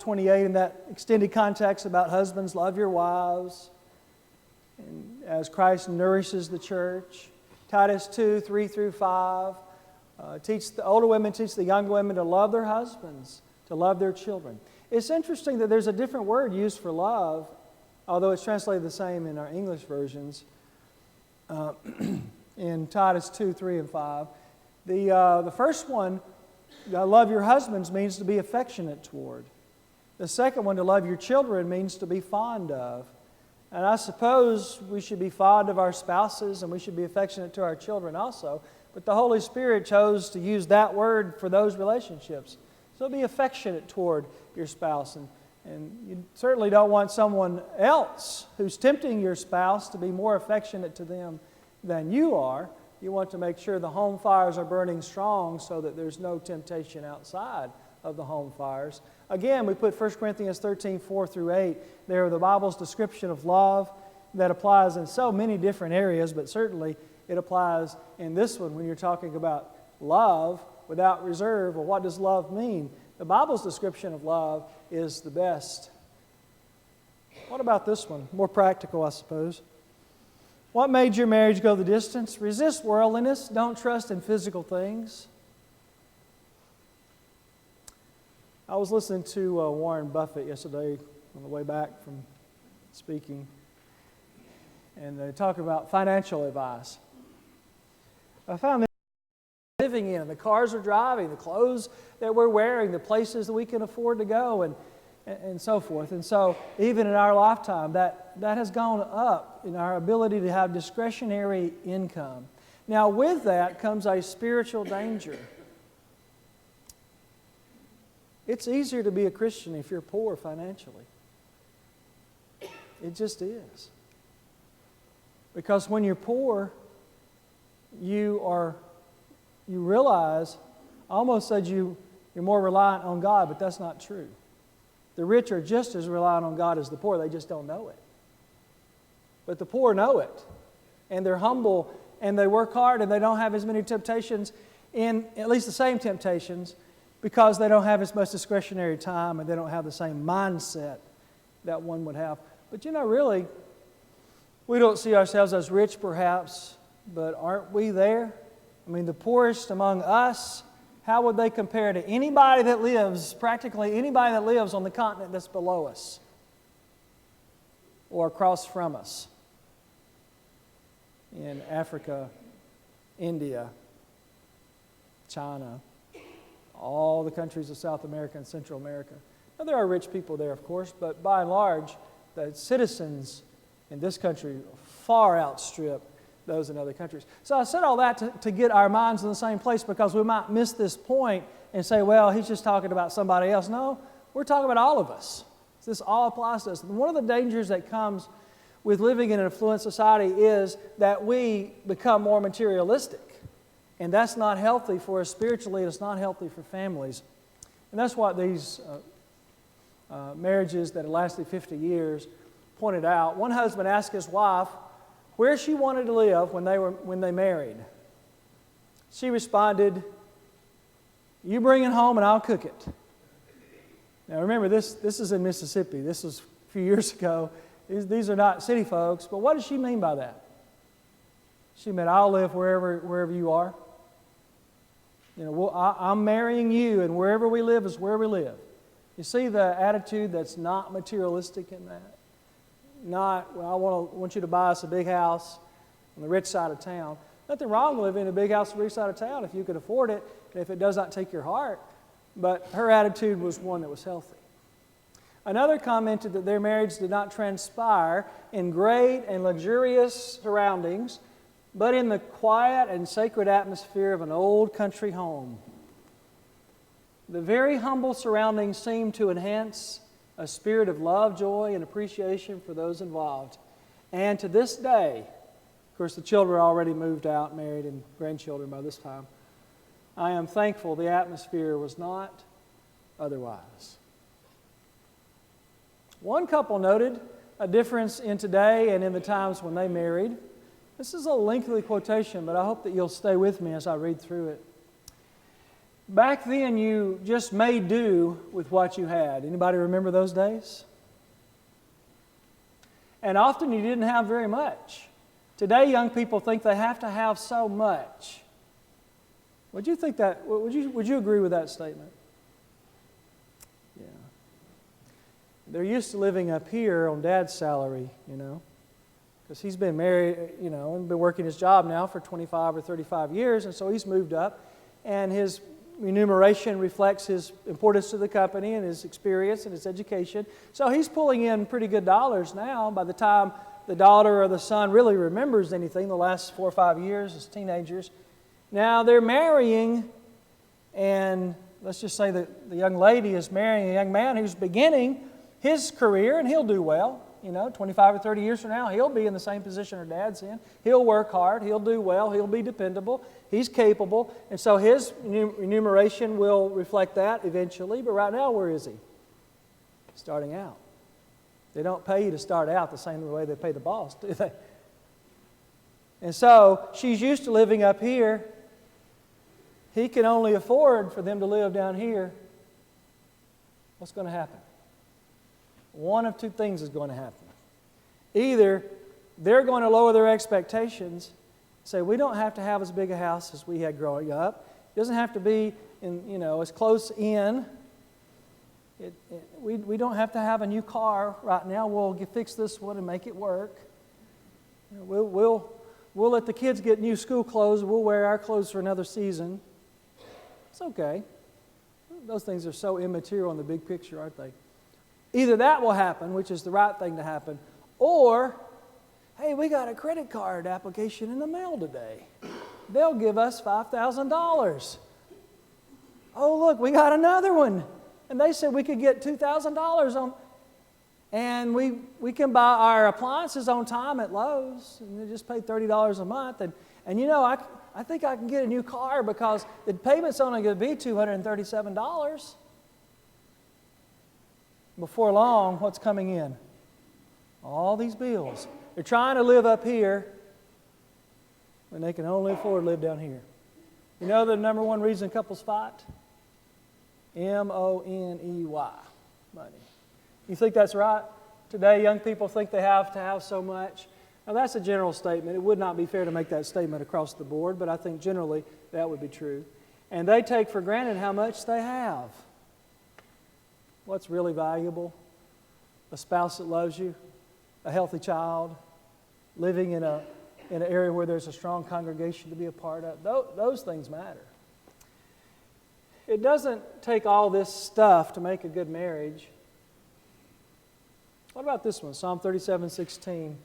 28 in that extended context about husbands, love your wives, and as Christ nourishes the church. Titus 2, 3 through 5. Teach the older women, teach the younger women to love their husbands, to love their children. It's interesting that there's a different word used for love, although it's translated the same in our English versions, in Titus 2, 3, and 5. The first one, love your husbands, means to be affectionate toward. The second one, to love your children, means to be fond of. And I suppose we should be fond of our spouses and we should be affectionate to our children also. But the Holy Spirit chose to use that word for those relationships. So be affectionate toward your spouse. And you certainly don't want someone else who's tempting your spouse to be more affectionate to them than you are. You want to make sure the home fires are burning strong so that there's no temptation outside of the home fires. Again, we put 1 Corinthians 13, 4 through 8 there, the Bible's description of love that applies in so many different areas, but certainly it applies in this one when you're talking about love without reserve. Well, what does love mean? The Bible's description of love is the best. What about this one? More practical, I suppose. What made your marriage go the distance? Resist worldliness. Don't trust in physical things. I was listening to Warren Buffett yesterday on the way back from speaking, and they talk about financial advice. I found that living in, the cars we're driving, the clothes that we're wearing, the places that we can afford to go, and so forth. And so even in our lifetime, that has gone up in our ability to have discretionary income. Now with that comes a spiritual danger. It's easier to be a Christian if you're poor financially. It just is. Because when you're poor, you realize, I almost said you're more reliant on God, but that's not true. The rich are just as reliant on God as the poor, they just don't know it. But the poor know it, and they're humble, and they work hard, and they don't have as many temptations, at least the same temptations, because they don't have as much discretionary time and they don't have the same mindset that one would have. But really, we don't see ourselves as rich perhaps, but aren't we there? I mean, the poorest among us, how would they compare to anybody that lives, practically anybody that lives on the continent that's below us or across from us? In Africa, India, China, all the countries of South America and Central America. Now, there are rich people there, of course, but by and large, the citizens in this country far outstrip those in other countries. So I said all that to get our minds in the same place, because we might miss this point and say, well, he's just talking about somebody else. No, we're talking about all of us. This all applies to us. And one of the dangers that comes with living in an affluent society is that we become more materialistic. And that's not healthy for us spiritually, and it's not healthy for families. And that's what these marriages that had lasted 50 years pointed out. One husband asked his wife where she wanted to live when they married. She responded, "You bring it home and I'll cook it." Now remember, this is in Mississippi. This was a few years ago. These are not city folks, but what does she mean by that? She meant, I'll live wherever you are. I'm marrying you, and wherever we live is where we live. You see the attitude that's not materialistic in that? Not, well, I want you to buy us a big house on the rich side of town. Nothing wrong with living in a big house on the rich side of town if you can afford it, and if it does not take your heart. But her attitude was one that was healthy. Another commented that their marriage did not transpire in great and luxurious surroundings, but in the quiet and sacred atmosphere of an old country home. The very humble surroundings seemed to enhance a spirit of love, joy, and appreciation for those involved. And to this day, of course the children are already moved out, married, and grandchildren by this time, I am thankful the atmosphere was not otherwise. One couple noted a difference in today and in the times when they married. This is a lengthy quotation, but I hope that you'll stay with me as I read through it. Back then, you just made do with what you had. Anybody remember those days? And often you didn't have very much. Today, young people think they have to have so much. Would you think that? Would you agree with that statement? Yeah. They're used to living up here on Dad's salary, because he's been married, and been working his job now for 25 or 35 years, and so he's moved up, and his remuneration reflects his importance to the company and his experience and his education. So he's pulling in pretty good dollars now. By the time the daughter or the son really remembers anything, the last 4 or 5 years as teenagers, now they're marrying, and let's just say that the young lady is marrying a young man who's beginning his career, and he'll do well. 25 or 30 years from now, he'll be in the same position her dad's in. He'll work hard. He'll do well. He'll be dependable. He's capable. And so his remuneration will reflect that eventually. But right now, where is he? Starting out. They don't pay you to start out the same way they pay the boss, do they? And so she's used to living up here. He can only afford for them to live down here. What's going to happen? One of two things is going to happen. Either they're going to lower their expectations, say, we don't have to have as big a house as we had growing up. It doesn't have to be as close in. We don't have to have a new car right now. We'll fix this one and make it work. We'll let the kids get new school clothes. We'll wear our clothes for another season. It's okay. Those things are so immaterial in the big picture, aren't they? Either that will happen, which is the right thing to happen, or, hey, we got a credit card application in the mail today. They'll give us $5,000. Oh, look, we got another one. And they said we could get $2,000 on, and we can buy our appliances on time at Lowe's, and they just pay $30 a month. And I think I can get a new car because the payment's only going to be $237. Before long, what's coming in? All these bills. They're trying to live up here when they can only afford to live down here. You know the number one reason couples fight? M-O-N-E-Y. Money. You think that's right? Today, young people think they have to have so much. Now, that's a general statement. It would not be fair to make that statement across the board, but I think generally that would be true. And they take for granted how much they have. What's really valuable? A spouse that loves you, a healthy child, living in an area where there's a strong congregation to be a part of. Those things matter. It doesn't take all this stuff to make a good marriage. What about this one? Psalm 37:16.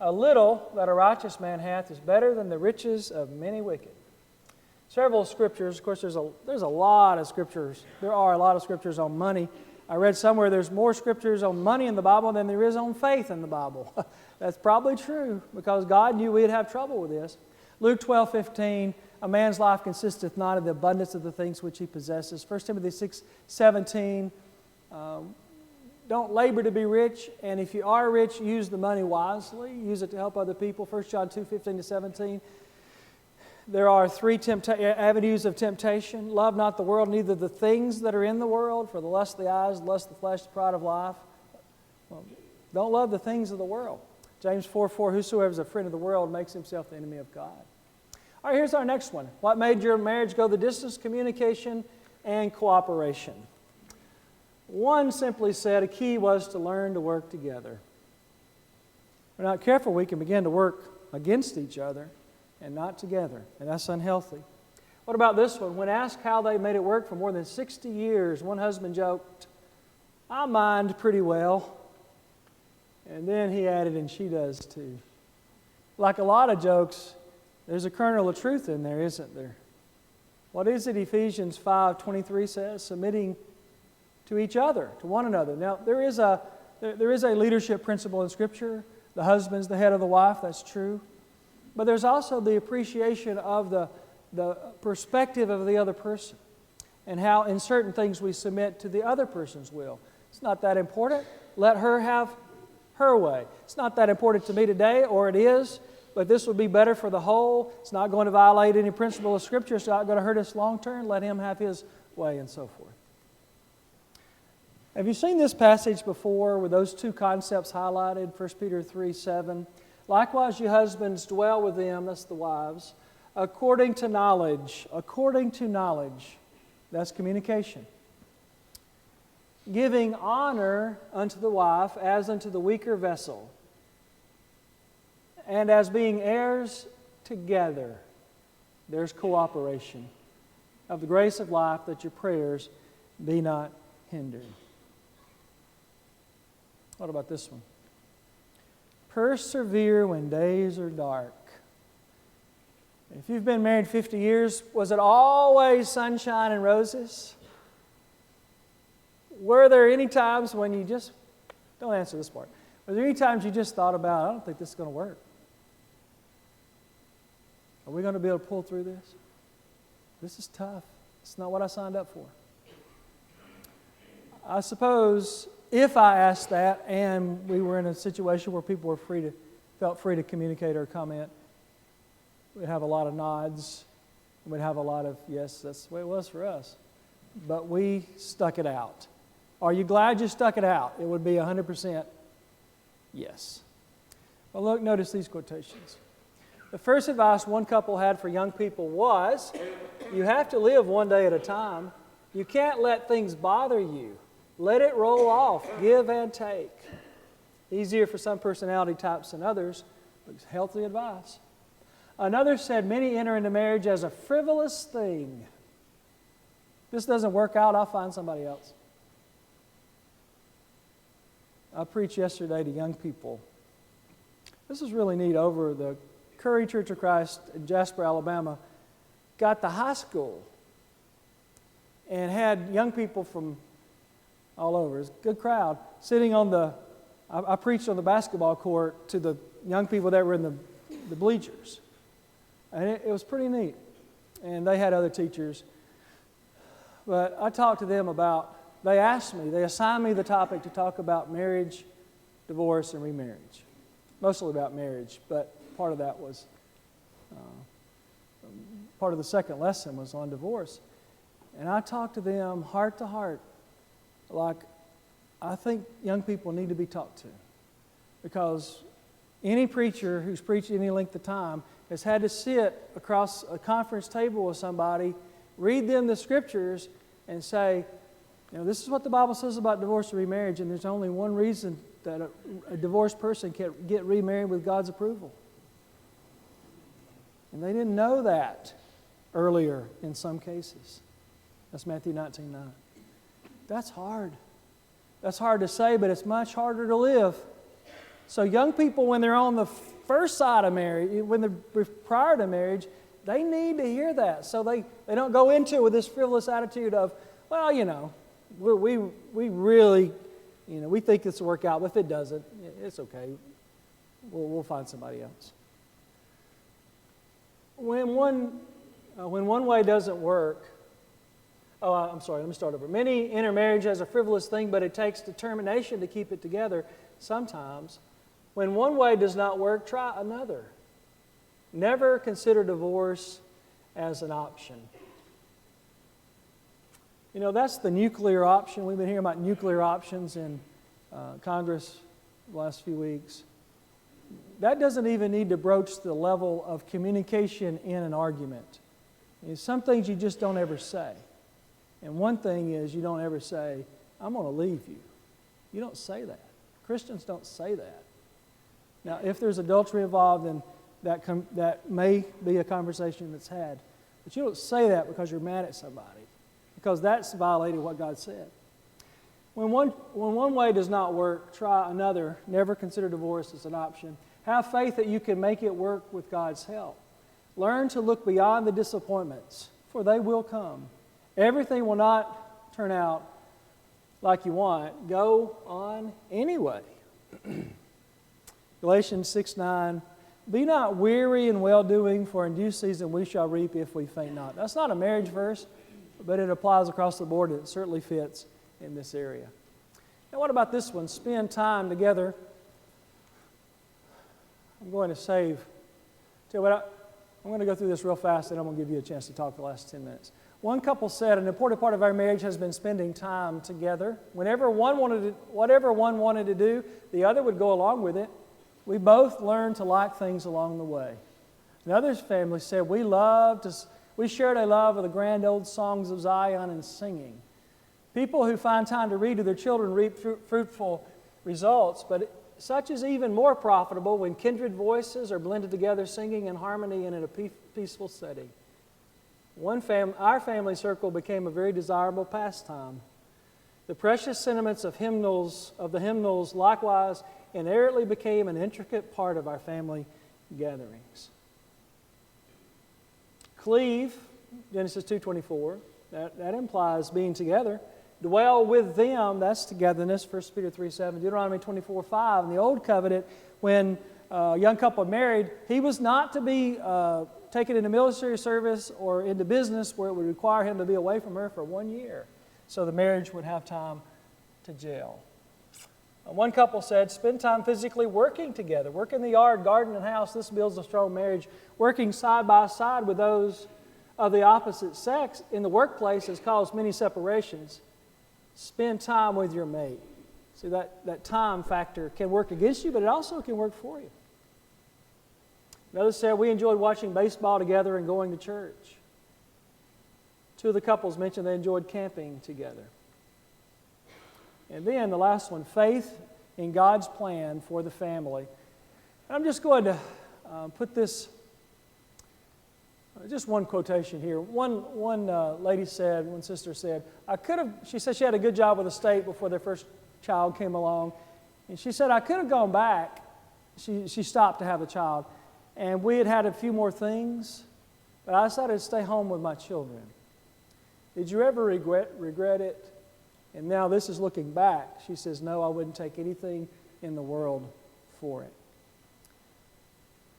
A little that a righteous man hath is better than the riches of many wicked. Several scriptures. Of course, there's a lot of scriptures. There are a lot of scriptures on money. I read somewhere there's more scriptures on money in the Bible than there is on faith in the Bible. That's probably true because God knew we'd have trouble with this. Luke 12:15, a man's life consisteth not of the abundance of the things which he possesses. 1 Timothy 6:17, don't labor to be rich, and if you are rich, use the money wisely. Use it to help other people. 1 John 2:15-17. There are three avenues of temptation. Love not the world, neither the things that are in the world, for the lust of the eyes, the lust of the flesh, the pride of life. Well, don't love the things of the world. James 4:4, whosoever is a friend of the world makes himself the enemy of God. All right, here's our next one. What made your marriage go the distance? Communication and cooperation. One simply said a key was to learn to work together. If we're not careful, we can begin to work against each other and not together, and that's unhealthy. What about this one? When asked how they made it work for more than 60 years, one husband joked, I mind pretty well. And then he added, and she does too. Like a lot of jokes, there's a kernel of truth in there, isn't there? What is it Ephesians 5:23 says? Submitting to each other, to one another. Now, there is a leadership principle in Scripture. The husband's the head of the wife, that's true. But there's also the appreciation of the perspective of the other person and how in certain things we submit to the other person's will. It's not that important. Let her have her way. It's not that important to me today, or it is, but this would be better for the whole. It's not going to violate any principle of Scripture. It's not going to hurt us long term. Let him have his way, and so forth. Have you seen this passage before with those two concepts highlighted? 1 Peter 3:7. Likewise, you husbands, dwell with them, that's the wives, according to knowledge. According to knowledge. That's communication. Giving honor unto the wife as unto the weaker vessel, and as being heirs together. There's cooperation of the grace of life, that your prayers be not hindered. What about this one? Persevere when days are dark. If you've been married 50 years, was it always sunshine and roses? Were there any times when you just, don't answer this part, were there any times you just thought about, I don't think this is going to work? Are we going to be able to pull through this? This is tough. It's not what I signed up for. I suppose if I asked that and we were in a situation where people were felt free to communicate or comment, we'd have a lot of nods. We'd have a lot of, yes, that's the way it was for us. But we stuck it out. Are you glad you stuck it out? It would be 100% yes. Well, look, notice these quotations. The first advice one couple had for young people was, you have to live one day at a time. You can't let things bother you. Let it roll off. Give and take. Easier for some personality types than others, but it's healthy advice. Another said, many enter into marriage as a frivolous thing. This doesn't work out, I'll find somebody else. I preached yesterday to young people. This is really neat. Over the Curry Church of Christ in Jasper, Alabama, got the high school and had young people from all over. It's a good crowd. Sitting on I preached on the basketball court to the young people that were in the bleachers. And it was pretty neat. And they had other teachers. But I talked to them about, they assigned me the topic to talk about marriage, divorce, and remarriage. Mostly about marriage, but part of that was, part of the second lesson was on divorce. And I talked to them heart to heart, like I think young people need to be talked to. Because any preacher who's preached any length of time has had to sit across a conference table with somebody, read them the Scriptures, and say, this is what the Bible says about divorce and remarriage, and there's only one reason that a divorced person can get remarried with God's approval. And they didn't know that earlier in some cases. That's Matthew 19:9. That's hard. That's hard to say, but it's much harder to live. So young people, when they're on the first side of marriage, when they're prior to marriage, they need to hear that. So they don't go into it with this frivolous attitude of, well, we really, we think this will work out, but if it doesn't, it's okay. We'll find somebody else. When one way doesn't work, let me start over. Many enter marriage as a frivolous thing, but it takes determination to keep it together sometimes. When one way does not work, try another. Never consider divorce as an option. That's the nuclear option. We've been hearing about nuclear options in Congress the last few weeks. That doesn't even need to broach the level of communication in an argument. Some things you just don't ever say. And one thing is, you don't ever say, I'm going to leave you. You don't say that. Christians don't say that. Now, if there's adultery involved, then that may be a conversation that's had. But you don't say that because you're mad at somebody, because that's violating what God said. When one way does not work, try another. Never consider divorce as an option. Have faith that you can make it work with God's help. Learn to look beyond the disappointments, for they will come. Everything will not turn out like you want. Go on anyway. Galatians 6:9, be not weary in well-doing, for in due season we shall reap if we faint not. That's not a marriage verse, but it applies across the board, and it certainly fits in this area. Now, what about this one? Spend time together. I'm going to save Tell you what, I'm going to go through this real fast, and I'm going to give you a chance to talk the last 10 minutes. One couple said, an important part of our marriage has been spending time together. Whatever one wanted to do, the other would go along with it. We both learned to like things along the way. Another family said, we shared a love of the grand old songs of Zion and singing. People who find time to read to their children reap fruitful results, but such is even more profitable when kindred voices are blended together, singing in harmony and in a peaceful setting. Our family circle became a very desirable pastime. The precious sentiments of the hymnals likewise inherently became an intricate part of our family gatherings. Cleave, Genesis 2:24, that implies being together. Dwell with them, that's togetherness, 1 Peter 3:7, Deuteronomy 24:5. In the Old Covenant, when a young couple married, he was not to be taken into military service or into business where it would require him to be away from her for 1 year. So the marriage would have time to gel. One couple said, spend time physically working together. Work in the yard, garden, and house. This builds a strong marriage. Working side by side with those of the opposite sex in the workplace has caused many separations. Spend time with your mate. See, that time factor can work against you, but it also can work for you. Another said, we enjoyed watching baseball together and going to church. Two of the couples mentioned they enjoyed camping together. And then the last one, faith in God's plan for the family. And I'm just going to put this, just one quotation here. One lady said, one sister said, she said she had a good job with the state before their first child came along. And she said, I could have gone back. She stopped to have a child. And we had a few more things, but I decided to stay home with my children. Did you ever regret it? And now this is looking back. She says, no, I wouldn't take anything in the world for it.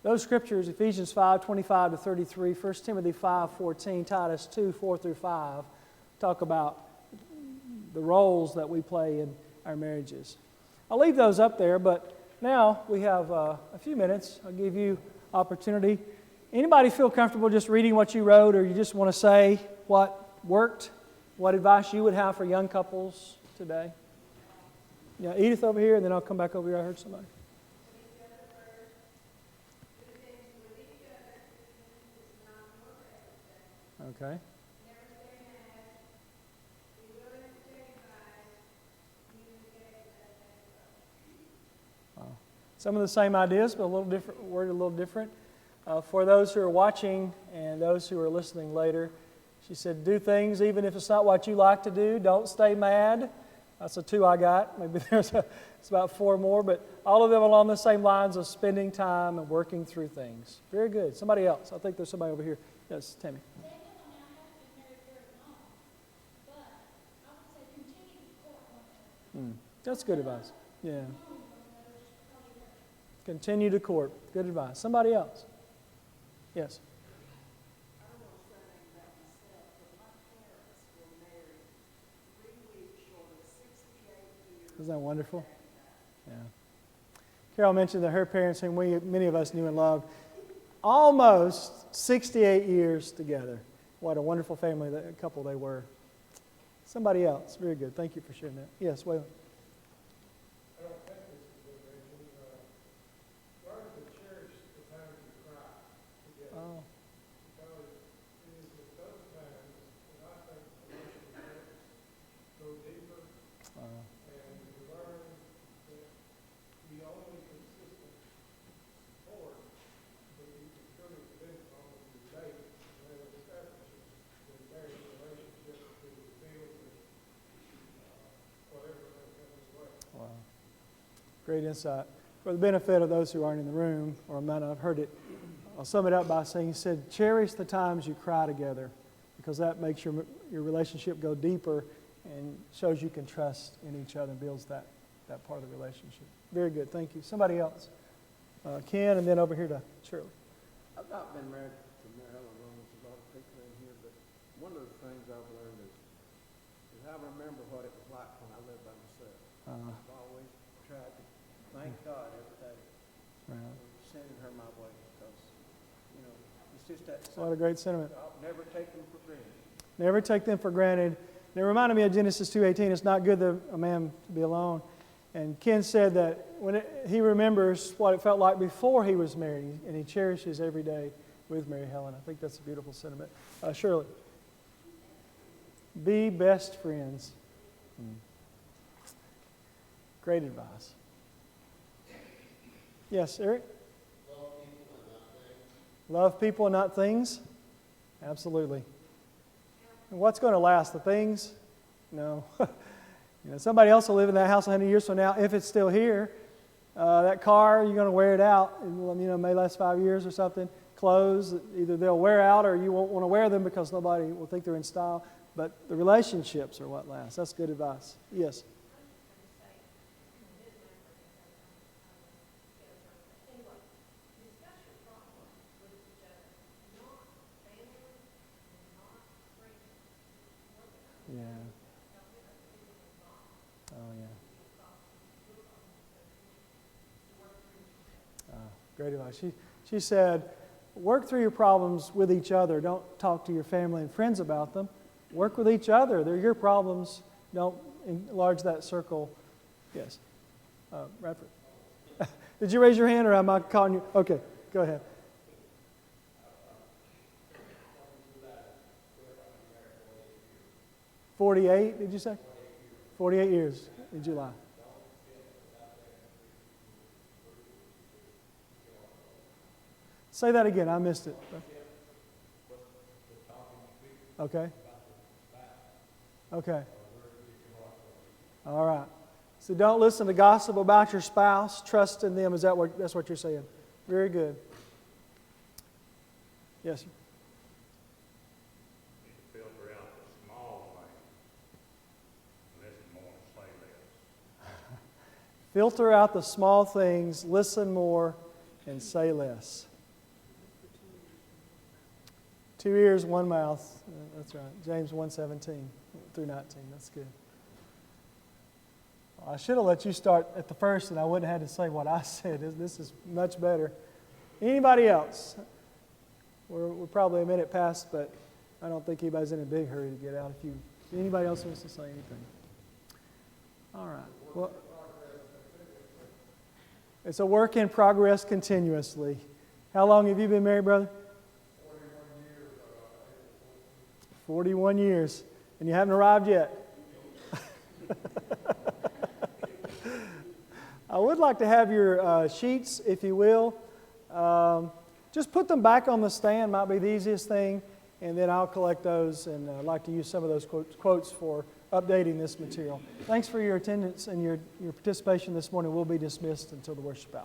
Those scriptures, Ephesians 5:25-33, 1 Timothy 5:14, Titus 2:4-5, talk about the roles that we play in our marriages. I'll leave those up there, but now we have a few minutes. I'll give you opportunity. Anybody feel comfortable just reading what you wrote, or you just want to say what worked, what advice you would have for young couples today? Yeah, Edith over here, and then I'll come back over here. I heard somebody. Okay. Some of the same ideas, but a little different, worded a little different. For those who are watching and those who are listening later, she said, do things even if it's not what you like to do. Don't stay mad. That's the 2 I got. Maybe it's about 4 more, but all of them along the same lines of spending time and working through things. Very good. Somebody else. I think there's somebody over here. Yes, Tammy. That's good advice. Yeah. Continue to court. Good advice. Somebody else. Yes. Isn't that wonderful? Yeah. Carol mentioned that her parents, whom many of us knew and loved, almost 68 years together. What a wonderful couple they were. Somebody else. Very good. Thank you for sharing that. Yes, Waylon. Great insight. For the benefit of those who aren't in the room or might not have heard it, I'll sum it up by saying, he said, cherish the times you cry together, because that makes your relationship go deeper and shows you can trust in each other and builds that part of the relationship. Very good. Thank you. Somebody else. Ken, and then over here to Shirley. I've not been married to Mary Helen long as a lot of people in here, but one of the things I've learned is I remember what it was like when I lived by myself. I've always tried to thank God every day for sending her my way, because just that What a great sentiment. I'll never take them for granted. Never take them for granted. And it reminded me of Genesis 2:18. It's not good that a man to be alone. And Ken said that he remembers what it felt like before he was married, and he cherishes every day with Mary Helen. I think that's a beautiful sentiment. Shirley, be best friends. Great advice. Yes, Eric? Love people and not things. Absolutely. And what's going to last? The things? No. Somebody else will live in that house 100 years from now, if it's still here. That car, you're going to wear it out. It may last 5 years or something. Clothes, either they'll wear out or you won't want to wear them because nobody will think they're in style. But the relationships are what lasts. That's good advice. Yes. Yeah. Oh, yeah. Great advice. She said, work through your problems with each other. Don't talk to your family and friends about them. Work with each other. They're your problems. Don't enlarge that circle. Yes. Radford. Did you raise your hand or am I calling you? Okay, go ahead. $48, did you say? 48 years in July. Say that again, I missed it. Okay. Okay. All right. So don't listen to gossip about your spouse. Trust in them. That's what you're saying? Very good. Yes, sir. Filter out the small things, listen more, and say less. 2 ears, 1 mouth. That's right. James 1:17 through 19. That's good. I should have let you start at the first and I wouldn't have had to say what I said. This is much better. Anybody else? We're probably a minute past, but I don't think anybody's in a big hurry to get out. If anybody else wants to say anything. All right. Well, it's a work in progress continuously. How long have you been married, brother? 41 years. And you haven't arrived yet. I would like to have your sheets, if you will. Just put them back on the stand, might be the easiest thing. And then I'll collect those, and I'd like to use some of those quotes for updating this material. Thanks for your attendance and your participation this morning. We'll be dismissed until the worship hour.